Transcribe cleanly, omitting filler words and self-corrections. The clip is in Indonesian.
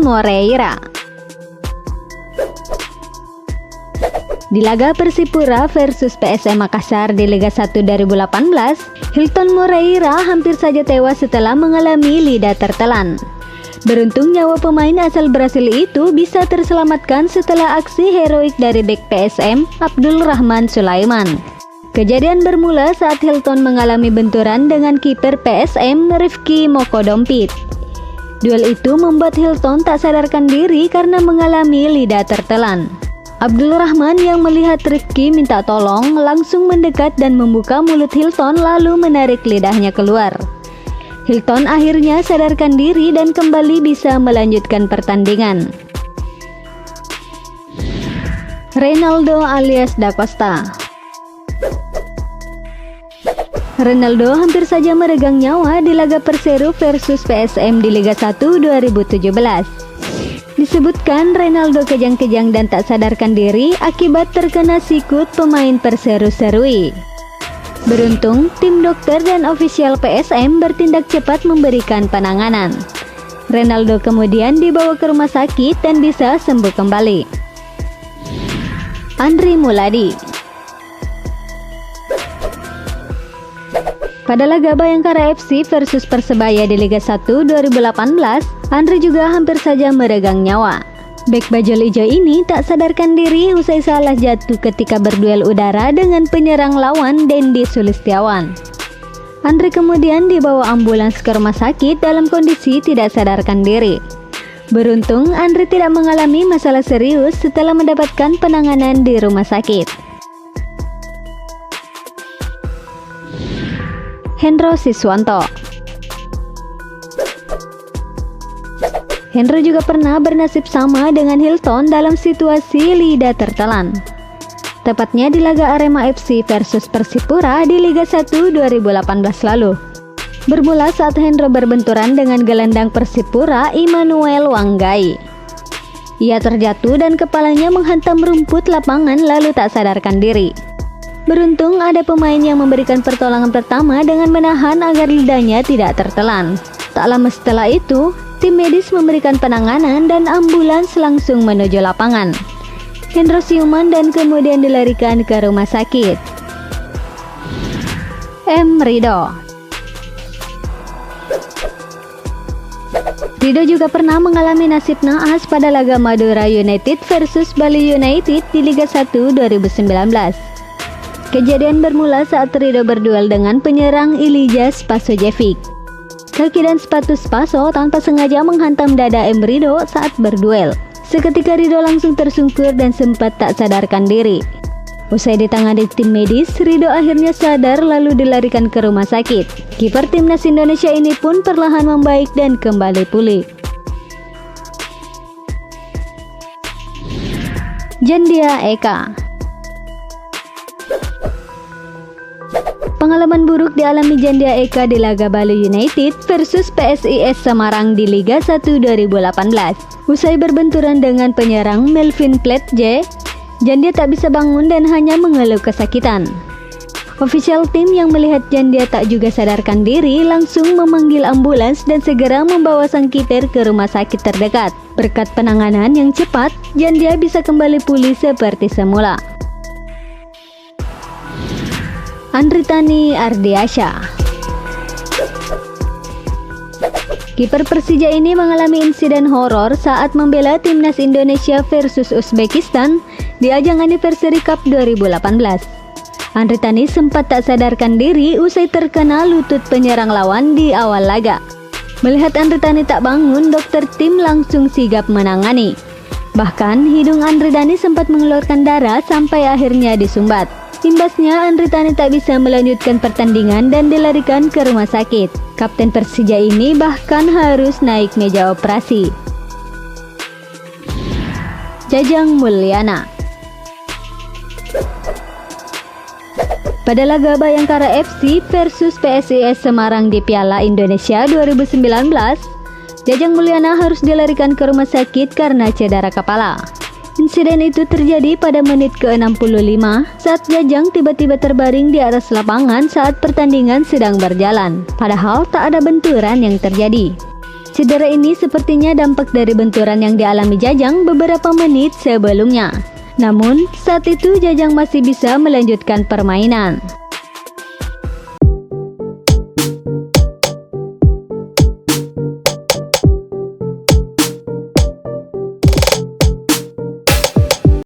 Moreira. Di laga Persipura versus PSM Makassar di Liga 1 2018, Hilton Moreira hampir saja tewas setelah mengalami lidah tertelan. Beruntung nyawa pemain asal Brasil itu bisa terselamatkan setelah aksi heroik dari bek PSM Abdul Rahman Sulaiman. Kejadian bermula saat Hilton mengalami benturan dengan kiper PSM Rifki Mokodompit. Duel itu membuat Hilton tak sadarkan diri karena mengalami lidah tertelan. Abdul Rahman yang melihat Rifki minta tolong langsung mendekat dan membuka mulut Hilton lalu menarik lidahnya keluar. Hilton akhirnya sadarkan diri dan kembali bisa melanjutkan pertandingan. Reinaldo alias Da Costa. Ronaldo hampir saja meregang nyawa di laga Perseru versus PSM di Liga 1 2017. Disebutkan Ronaldo kejang-kejang dan tak sadarkan diri akibat terkena sikut pemain Perseru Serui. Beruntung, tim dokter dan ofisial PSM bertindak cepat memberikan penanganan. Ronaldo kemudian dibawa ke rumah sakit dan bisa sembuh kembali. Andri Muladi. Pada laga Bayangkara FC versus Persebaya di Liga 1 2018, Andri juga hampir saja meregang nyawa. Bek bajul ijo ini tak sadarkan diri usai salah jatuh ketika berduel udara dengan penyerang lawan Dendi Sulistiawan. Andri kemudian dibawa ambulans ke rumah sakit dalam kondisi tidak sadarkan diri. Beruntung Andri tidak mengalami masalah serius setelah mendapatkan penanganan di rumah sakit. Hendro Siswanto. Hendro juga pernah bernasib sama dengan Hilton dalam situasi lidah tertelan. Tepatnya di laga Arema FC versus Persipura di Liga 1 2018 lalu. Bermula saat Hendro berbenturan dengan gelandang Persipura Immanuel Wanggai. Ia terjatuh dan kepalanya menghantam rumput lapangan lalu tak sadarkan diri. Beruntung ada pemain yang memberikan pertolongan pertama dengan menahan agar lidahnya tidak tertelan. Tak lama setelah itu, tim medis memberikan penanganan dan ambulans langsung menuju lapangan. Hendro siuman dan kemudian dilarikan ke rumah sakit. Rido. Rido juga pernah mengalami nasib naas pada laga Madura United versus Bali United di Liga 1 2019. Kejadian bermula saat Rido berduel dengan penyerang Ilija Spasojevic. Kaki dan sepatu Spaso tanpa sengaja menghantam dada Rido saat berduel. Seketika Rido langsung tersungkur dan sempat tak sadarkan diri. Usai ditangani tim medis, Rido akhirnya sadar lalu dilarikan ke rumah sakit. Kiper timnas Indonesia ini pun perlahan membaik dan kembali pulih. Jandia Eka. Pengalaman buruk dialami Jandia Eka di laga Bali United versus PSIS Semarang di Liga 1 2018. Usai berbenturan dengan penyerang Melvin Pletje, Jandia tak bisa bangun dan hanya mengeluh kesakitan. Ofisial tim yang melihat Jandia tak juga sadarkan diri langsung memanggil ambulans dan segera membawa sang kiper ke rumah sakit terdekat. Berkat penanganan yang cepat, Jandia bisa kembali pulih seperti semula. Andritani Ardiasyah. Kiper Persija ini mengalami insiden horor saat membela timnas Indonesia versus Uzbekistan di ajang Anniversary Cup 2018. Andritani sempat tak sadarkan diri usai terkena lutut penyerang lawan di awal laga. Melihat Andritani tak bangun, dokter tim langsung sigap menangani. Bahkan hidung Andritani sempat mengeluarkan darah sampai akhirnya disumbat. Imbasnya, Andritani tak bisa melanjutkan pertandingan dan dilarikan ke rumah sakit. Kapten Persija ini bahkan harus naik meja operasi. Jajang Mulyana. Pada laga Bayangkara FC versus PSIS Semarang di Piala Indonesia 2019, Jajang Mulyana harus dilarikan ke rumah sakit karena cedera kepala. Insiden itu terjadi pada menit ke-65 saat Jajang tiba-tiba terbaring di atas lapangan saat pertandingan sedang berjalan. Padahal tak ada benturan yang terjadi. Cedera ini sepertinya dampak dari benturan yang dialami Jajang beberapa menit sebelumnya. Namun, saat itu Jajang masih bisa melanjutkan permainan.